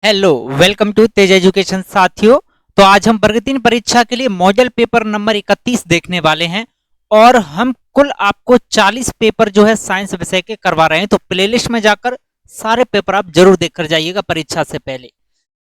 Hello, welcome to Tej education साथियों। तो आज हम वर्ग 3 परीक्षा के लिए मॉडल पेपर नंबर 31 देखने वाले हैं और हम कुल आपको 40 पेपर जो है साइंस विषय के करवा रहे हैं। तो प्लेलिस्ट में जाकर सारे पेपर आप जरूर देखकर जाइएगा परीक्षा से पहले।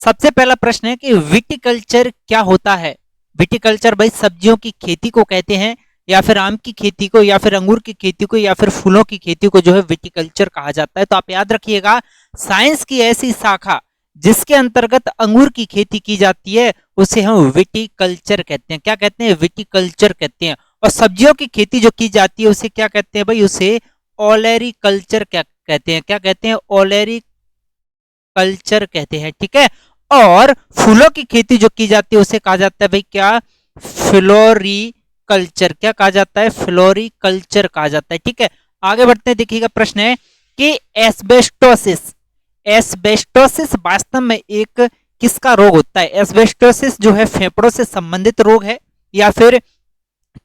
सबसे पहला प्रश्न है कि विटिकल्चर क्या होता है। विटिकल्चर भाई सब्जियों की खेती को कहते हैं, या फिर आम की खेती को, या फिर अंगूर की खेती को, या फिर फूलों की खेती को जो है विटिकल्चर कहा जाता है। तो आप याद रखिएगा, साइंस की ऐसी शाखा जिसके अंतर्गत अंगूर की खेती की जाती है उसे हम विटिकल्चर कहते हैं। क्या कहते हैं? विटिकल्चर कहते हैं। और सब्जियों की खेती जो की जाती है उसे क्या कहते हैं भाई? उसे ओलेरिकल्चर क्या कहते हैं? क्या कहते हैं? ओलेरी कल्चर कहते हैं। ठीक है। और फूलों की खेती जो की जाती है उसे कहा जाता है भाई क्या? Floriculture. क्या कहा जाता है? फ्लोरी कल्चर कहा जाता है। ठीक है। आगे बढ़ते हैं। देखिएगा, प्रश्न है कि एस्बेस्टोसिस एस्बेस्टोसिस वास्तव में एक किसका रोग होता है? एस्बेस्टोसिस जो है फेफड़ों से संबंधित रोग है, या फिर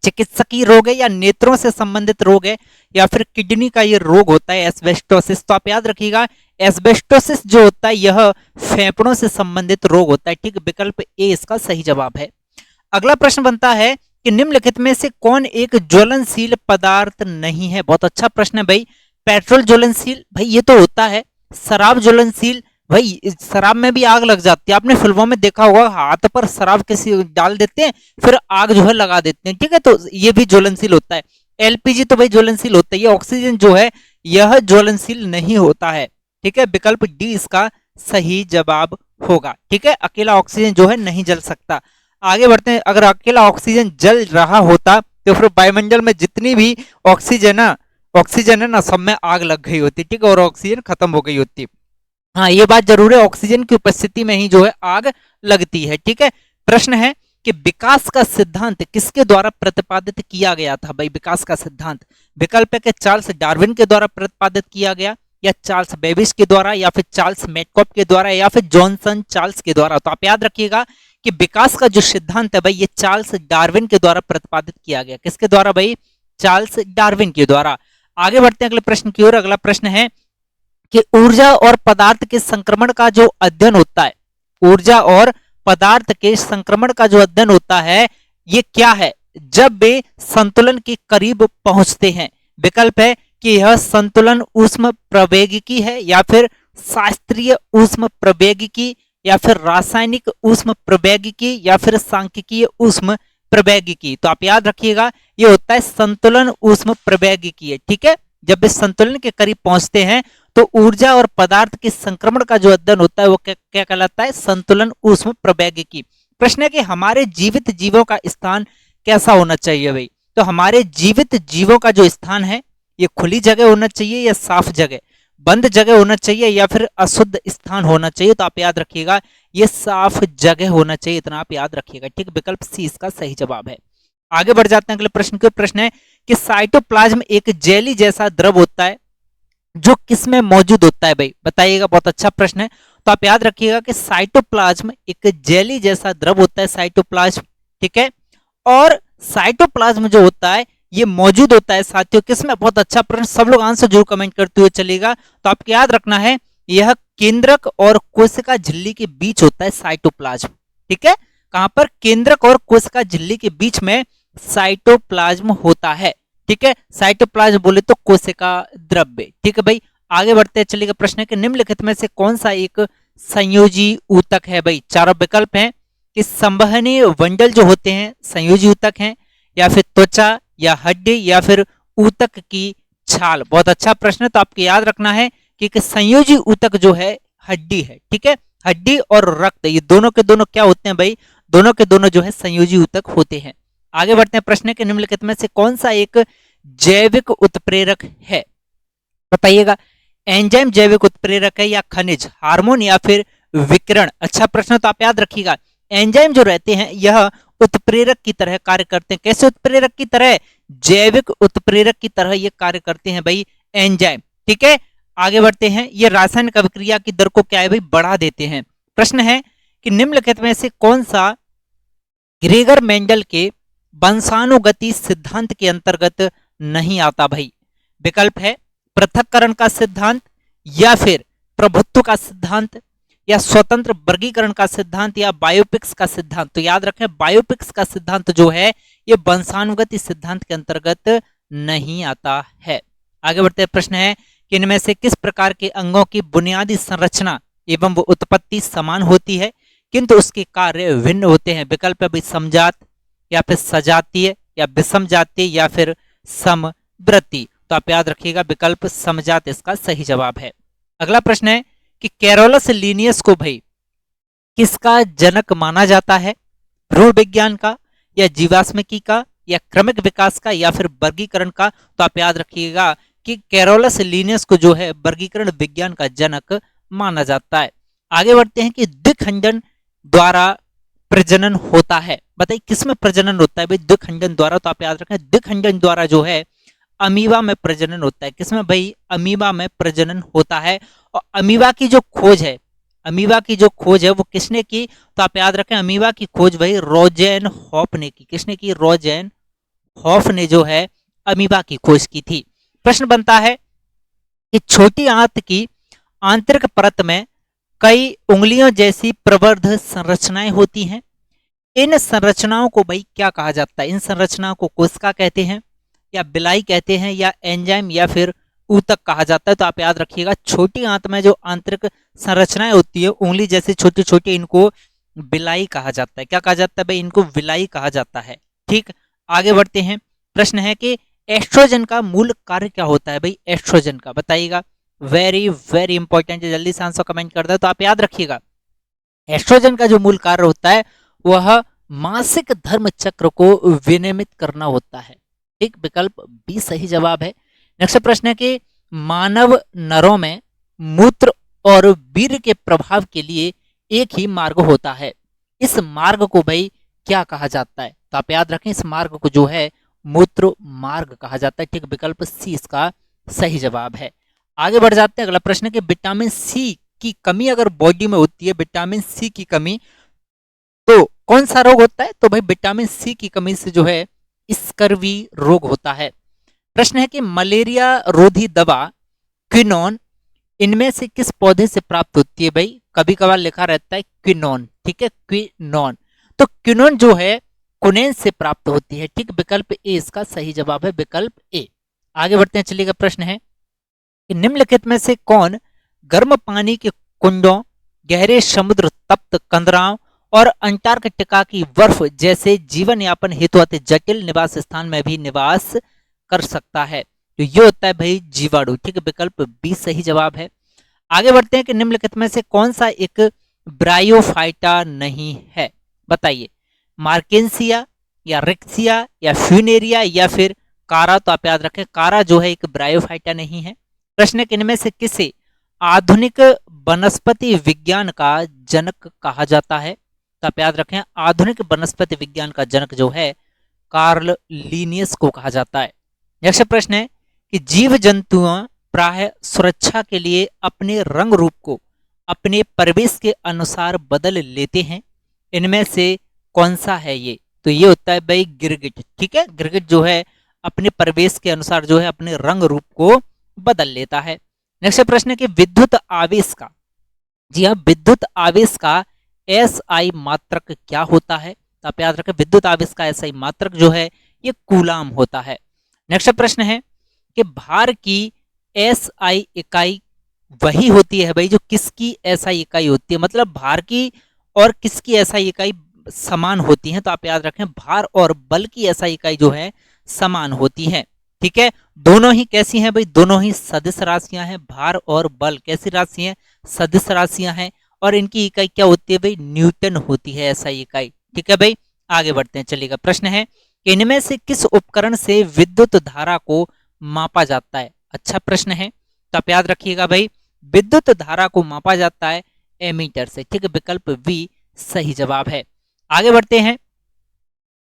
चिकित्सकीय रोग है, या नेत्रों से संबंधित रोग है, या फिर किडनी का ये रोग होता है एस्बेस्टोसिस। तो आप याद रखिएगा, एस्बेस्टोसिस जो होता है यह फेफड़ों से संबंधित रोग होता है। ठीक, विकल्प ए इसका सही जवाब है। अगला प्रश्न बनता है कि निम्नलिखित में से कौन एक ज्वलनशील पदार्थ नहीं है? बहुत अच्छा प्रश्न है भाई। पेट्रोल ज्वलनशील, भाई ये तो होता है। शराब ज्वलनशील, भाई शराब में भी आग लग जाती है। आपने फिल्मों में देखा होगा, हाथ पर शराब किसी डाल देते हैं, फिर आग जो है लगा देते हैं। ठीक है, तो ये भी ज्वलनशील होता है। एलपीजी तो भाई ज्वलनशील होता है। ये ऑक्सीजन जो है यह ज्वलनशील नहीं होता है। ठीक है, विकल्प डी इसका सही जवाब होगा। ठीक है, अकेला ऑक्सीजन जो है नहीं जल सकता। आगे बढ़ते हैं। अगर अकेला ऑक्सीजन जल रहा होता तो फिर वायुमंडल में जितनी भी ऑक्सीजन है ना, सब में आग लग गई होती। ठीक है, और ऑक्सीजन खत्म हो गई होती। हाँ, ये बात जरूर है, ऑक्सीजन की उपस्थिति में ही जो है आग लगती है। ठीक है। प्रश्न है कि विकास का सिद्धांत किसके द्वारा प्रतिपादित किया गया था? भाई विकास का सिद्धांत, विकल्प है कि चार्ल्स डार्विन के द्वारा प्रतिपादित किया गया, या चार्ल्स बेबिज के द्वारा, या फिर चार्ल्स मेटकॉप के द्वारा, या फिर जॉनसन चार्ल्स के द्वारा। तो आप याद रखिएगा कि विकास का जो सिद्धांत है भाई ये चार्ल्स डार्विन के द्वारा प्रतिपादित किया गया। किसके द्वारा भाई? चार्ल्स डार्विन के द्वारा। आगे बढ़ते हैं अगले प्रश्न की ओर। अगला प्रश्न है कि ऊर्जा और पदार्थ के संक्रमण का जो अध्ययन होता है, ऊर्जा और पदार्थ के संक्रमण का जो अध्ययन होता है ये क्या है? जब वे संतुलन के करीब पहुंचते हैं। विकल्प है कि यह संतुलन ऊष्म प्रवैगिकी है, या फिर शास्त्रीय ऊष्म प्रवैगिकी, या फिर रासायनिक ऊष्म प्रवैगिकी, या फिर सांख्यिकीय ऊष्म प्रवैगिकी। तो आप याद रखिएगा, ये होता है संतुलन ऊष्म प्रवैगिकी है। ठीक है, जब वे संतुलन के करीब पहुंचते हैं तो ऊर्जा और पदार्थ के संक्रमण का जो अध्ययन होता है वो क्या कहलाता है? संतुलन ऊष्म प्रवैगिकी। प्रश्न है कि हमारे जीवित जीवों का स्थान कैसा होना चाहिए भाई? तो हमारे जीवित जीवों का जो स्थान है ये खुली जगह होना चाहिए, या साफ जगह, बंद जगह होना चाहिए, या फिर अशुद्ध स्थान होना चाहिए? तो आप याद रखिएगा ये साफ जगह होना चाहिए, इतना आप याद रखिएगा। ठीक, विकल्प सी इसका सही जवाब है। आगे बढ़ जाते हैं अगले प्रश्न के। प्रश्न है कि साइटोप्लाज्म एक जेली जैसा द्रव होता है जो किसमें मौजूद होता है भाई? बताइएगा, बहुत अच्छा प्रश्न है। तो आप याद रखिएगा कि साइटोप्लाज्म एक जेली जैसा द्रव होता है, साइटोप्लाज्म। ठीक है, और साइटोप्लाज्म जो होता है ये मौजूद होता है साथियों किसमें? बहुत अच्छा प्रश्न, सब लोग आंसर जरूर कमेंट करते हुए चलेगा। तो आपको याद रखना है यह केंद्रक और कोशिका झिल्ली के बीच होता है साइटोप्लाज्म। ठीक है, कहां पर? केंद्रक और कोशिका झिल्ली के बीच में साइटोप्लाज्म होता है। ठीक है, साइटोप्लाज्म बोले तो कोशिका द्रव्य। ठीक है भाई, आगे बढ़ते हैं चलिएगा। प्रश्न है कि निम्नलिखित में से कौन सा एक संयोजी ऊतक है भाई? चारों विकल्प हैं कि संवहनीय वंडल जो होते हैं संयोजी ऊतक हैं, या फिर त्वचा, या हड्डी, या फिर ऊतक की छाल। बहुत अच्छा प्रश्न है। तो आपको याद रखना है कि संयोजी ऊतक जो है हड्डी है। ठीक है, हड्डी और रक्त ये दोनों के दोनों क्या होते हैं भाई? दोनों के दोनों जो है संयोजी ऊतक होते हैं। आगे बढ़ते हैं। प्रश्न है कि निम्नलिखित में से कौन सा एक जैविक उत्प्रेरक है? बताइएगा, एंजाइम जैविक उत्प्रेरक है, या खनिज, हार्मोन, या फिर विकिरण? अच्छा प्रश्न। तो आप याद रखिएगा एंजाइम जो रहते हैं यह उत्प्रेरक की तरह कार्य करते हैं। कैसे उत्प्रेरक की तरह? जैविक उत्प्रेरक की तरह ये कार्य करते हैं भाई एंजाइम। ठीक है, आगे बढ़ते हैं। ये रासायनिक अभिक्रिया की दर को क्या है भाई? बढ़ा देते हैं। प्रश्न है कि निम्नलिखित में से कौन सा ग्रेगर मेंडल के वंशानुगति सिद्धांत के अंतर्गत नहीं आता भाई? विकल्प है पृथक्करण का सिद्धांत, या फिर प्रभुत्व का सिद्धांत, या स्वतंत्र वर्गीकरण का सिद्धांत या बायोपिक्स का सिद्धांत। तो याद रखें बायोपिक्स का सिद्धांत जो है ये वंशानुगत सिद्धांत के अंतर्गत नहीं आता है। आगे बढ़ते हैं, प्रश्न है कि इनमें से किस प्रकार के अंगों की बुनियादी संरचना एवं वो उत्पत्ति समान होती है किंतु उसके कार्य भिन्न होते हैं। विकल्प है भाई समजात या फिर सजातीय या विषम जातीय या फिर समवृत्ति। तो आप याद रखिएगा विकल्प समजात इसका सही जवाब है। अगला प्रश्न है कि कैरोलस लीनियस को भाई किसका जनक माना जाता है, भ्रूण विज्ञान का या जीवाश्मिकी का या क्रमिक विकास का या फिर वर्गीकरण का। तो आप याद रखिएगा कि कैरोलस लीनियस को जो है वर्गीकरण विज्ञान का जनक माना जाता है। आगे बढ़ते हैं कि द्विखंडन द्वारा प्रजनन होता है, बताइए किसमें प्रजनन होता है भाई द्विखंडन द्वारा। तो आप याद रखें द्विखंडन द्वारा जो है अमीबा में प्रजनन होता है। किसमें भाई अमीबा में प्रजनन होता है। और अमीबा की जो खोज है, अमीबा की जो खोज है वो किसने की, तो आप याद रखें अमीबा की खोज भाई रोजेन हॉफ ने की। किसने की, रोजेन हॉफ ने जो है अमीबा की खोज की थी। प्रश्न बनता है कि छोटी आंत की आंतरिक परत में कई उंगलियों जैसी प्रवर्ध संरचनाएं होती हैं। इन संरचनाओं को भाई क्या कहा जाता है, इन संरचनाओं को कोशिका कहते हैं या बिलाई कहते हैं या एंजाइम या फिर ऊतक कहा जाता है। तो आप याद रखिएगा छोटी आंत में जो आंतरिक संरचनाएं होती है उंगली जैसे छोटी छोटी, इनको बिलाई कहा जाता है। क्या कहा जाता है भाई, इनको विलाई कहा जाता है। ठीक, आगे बढ़ते हैं। प्रश्न है कि एस्ट्रोजन का मूल कार्य क्या होता है भाई, एस्ट्रोजन का बताइएगा। वेरी वेरी इंपॉर्टेंट है, जल्दी से आंसर कमेंट कर दो। तो आप याद रखिएगा एस्ट्रोजन का जो मूल कार्य होता है वह मासिक धर्म चक्र को विनियमित करना होता है। ठीक, विकल्प बी सही जवाब है। नेक्स्ट प्रश्न है कि मानव नरों में मूत्र और वीर्य के प्रभाव के लिए एक ही मार्ग होता है। इस मार्ग को भाई क्या कहा जाता है, तो आप याद रखें इस मार्ग को जो है मूत्र मार्ग कहा जाता है। ठीक, विकल्प सी इसका सही जवाब है। आगे बढ़ जाते हैं, अगला प्रश्न है कि विटामिन सी की कमी अगर बॉडी में होती है, विटामिन सी की कमी, तो कौन सा रोग होता है, तो भाई विटामिन सी की कमी से जो है स्कर्वी रोग होता है। प्रश्न है कि मलेरिया रोधी दवा क्विनोन इनमें से किस पौधे से प्राप्त होती है भाई, कभी कभार लिखा रहता है क्विनोन। ठीक है, क्विनोन, तो क्विनोन जो है कुनेन से प्राप्त होती है। ठीक, विकल्प ए इसका सही जवाब है, विकल्प ए। आगे बढ़ते हैं, चलिएगा। प्रश्न है कि निम्नलिखित में से कौन गर्म पानी के कुंडों, गहरे समुद्र तप्त कंदराओं और अंटार्कटिका की बर्फ जैसे जीवन यापन हेतु अति जटिल निवास स्थान में भी निवास कर सकता है, तो ये होता है भाई जीवाणु। ठीक है, विकल्प बी सही जवाब है। आगे बढ़ते हैं कि निम्नलिखित में से कौन सा एक ब्रायोफाइटा नहीं है, बताइए। मार्केंसिया या रिक्सिया या फ्यूनेरिया या फिर कारा। तो आप याद रखें कारा जो है एक ब्रायोफाइटा नहीं है। प्रश्न है कि इनमें से किसे आधुनिक वनस्पति विज्ञान का जनक कहा जाता है, तो आप याद रखें आधुनिक वनस्पति विज्ञान का जनक जो है कार्ल लीनियस को कहा जाता है। नेक्स्ट प्रश्न है कि जीव जंतुओं प्राय सुरक्षा के लिए अपने रंग रूप को अपने परिवेश के अनुसार बदल लेते हैं, इनमें से कौन सा है ये, तो ये होता है भाई गिरगिट। ठीक है, गिरगिट जो है अपने परिवेश के अनुसार जो है अपने रंग रूप को बदल लेता है। नेक्स्ट प्रश्न है कि विद्युत आवेश का, जी हाँ, विद्युत आवेश का एसआई मात्रक क्या होता है, तो आप याद रखें विद्युत आवेश का एसआई मात्रक जो है ये कूलाम होता है। नेक्स्ट प्रश्न है कि भार की एसआई इकाई वही होती है भाई जो किसकी एसआई इकाई होती है, मतलब भार की और किसकी एसआई इकाई समान होती है, तो आप याद रखें भार और बल की एसआई इकाई जो है समान होती है। ठीक है, दोनों ही कैसी हैं भाई, दोनों ही सदिश राशियां हैं। भार और बल कैसी राशि हैं, सदिश राशियां हैं, और इनकी इकाई क्या होती है भाई, न्यूटन होती है एसआई इकाई। ठीक है भाई, आगे बढ़ते हैं, चलिएगा। प्रश्न है कि इनमें से किस उपकरण से विद्युत धारा को मापा जाता है, अच्छा प्रश्न है, तो आप याद रखिएगा भाई विद्युत धारा को मापा जाता है एमीटर से। ठीक है, विकल्प बी सही जवाब है। आगे बढ़ते हैं,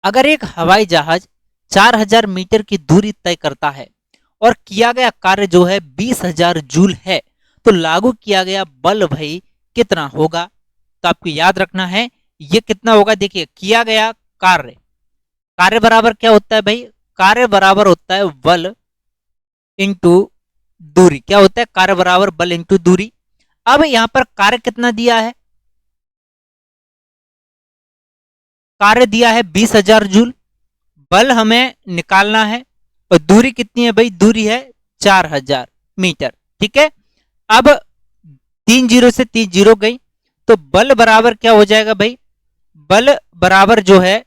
अगर एक हवाई जहाज 4000 मीटर की दूरी तय करता है और किया गया कार्य जो है 20,000 जूल है, तो लागू किया गया बल भाई कितना होगा, तो आपको याद रखना है ये कितना होगा। देखिए किया गया कार्य, कार्य बराबर क्या होता है भाई, कार्य बराबर होता है बल इंटू दूरी। क्या होता है, कार्य बराबर बल इंटू दूरी। अब यहां पर कार्य कितना दिया है, कार्य दिया है 20,000 जूल, बल हमें निकालना है और दूरी कितनी है भाई, दूरी है 4,000 मीटर। ठीक है, अब 3 जीरो से 3 जीरो गई तो बल बराबर क्या हो जाएगा भाई, बल बराबर जो है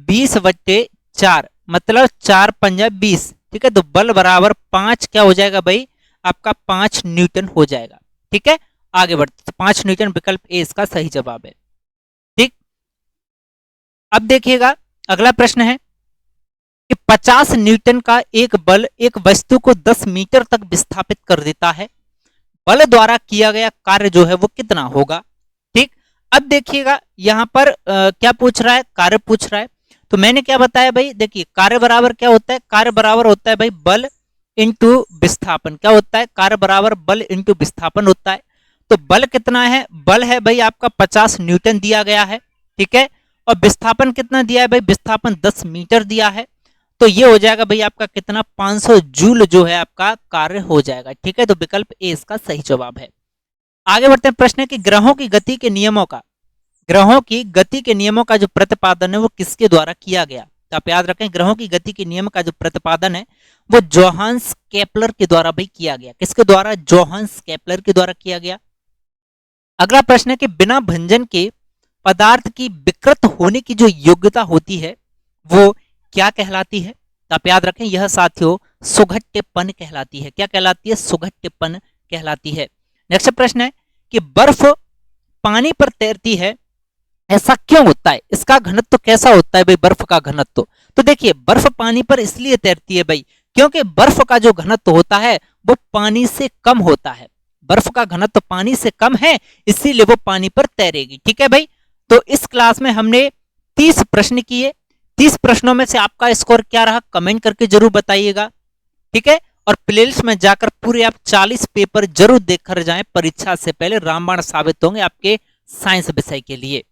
20/4 मतलब 4 पंजा 20। ठीक है, तो बल बराबर 5 क्या हो जाएगा भाई, आपका 5 न्यूटन हो जाएगा। ठीक है, आगे बढ़ते 5 न्यूटन विकल्प ए इसका सही जवाब है। ठीक, अब देखिएगा अगला प्रश्न है कि 50 न्यूटन का एक बल एक वस्तु को 10 मीटर तक विस्थापित कर देता है, बल द्वारा किया गया कार्य जो है वो कितना होगा। ठीक, अब देखिएगा यहां पर क्या पूछ रहा है, कार्य पूछ रहा है। तो मैंने क्या बताया भाई, देखिए कार्य बराबर क्या होता है, कार्य बराबर होता है भाई बल इंटू विस्थापन। क्या होता है, कार्य बराबर बल इंटू विस्थापन होता है। तो बल कितना है, बल है भाई आपका 50 न्यूटन दिया गया है। ठीक है, और विस्थापन कितना दिया है भाई, विस्थापन 10 मीटर दिया है। तो ये हो जाएगा भाई आपका कितना, 500 जूल जो है आपका कार्य हो जाएगा। ठीक है, तो विकल्प ए इसका सही जवाब है। आगे बढ़ते हैं, प्रश्न है कि ग्रहों की गति के नियमों का, ग्रहों की गति के नियमों का जो प्रतिपादन है वो किसके द्वारा किया गया। तो आप याद रखें, ग्रहों की गति के नियम का जो प्रतिपादन है वो जोहान्स केपलर के द्वारा भाई किया गया। किसके द्वारा, जोहान्स केपलर के द्वारा किया गया। अगला प्रश्न है कि बिना भंजन के पदार्थ की विकृत होने की जो योग्यता होती है वो क्या कहलाती है। तो आप याद रखें, यह साथियों सुघट्यपन कहलाती है। क्या कहलाती है, सुघट्यपन कहलाती है। नेक्स्ट प्रश्न है कि बर्फ पानी पर तैरती है, ऐसा क्यों होता है, इसका घनत्व कैसा होता है भाई, बर्फ का घनत्व। तो देखिए बर्फ पानी पर इसलिए तैरती है भाई क्योंकि बर्फ का जो घनत्व होता है वो पानी से कम होता है। बर्फ का घनत्व पानी से कम है, इसीलिए वो पानी पर तैरेगी। ठीक है भाई, तो इस क्लास में हमने 30 प्रश्न किए। 30 प्रश्नों में से आपका स्कोर क्या रहा, कमेंट करके जरूर बताइएगा। ठीक है, और प्लेलिस्ट में जाकर पूरे आप 40 पेपर जरूर देखकर जाएं, परीक्षा से पहले रामबाण साबित होंगे आपके साइंस विषय के लिए।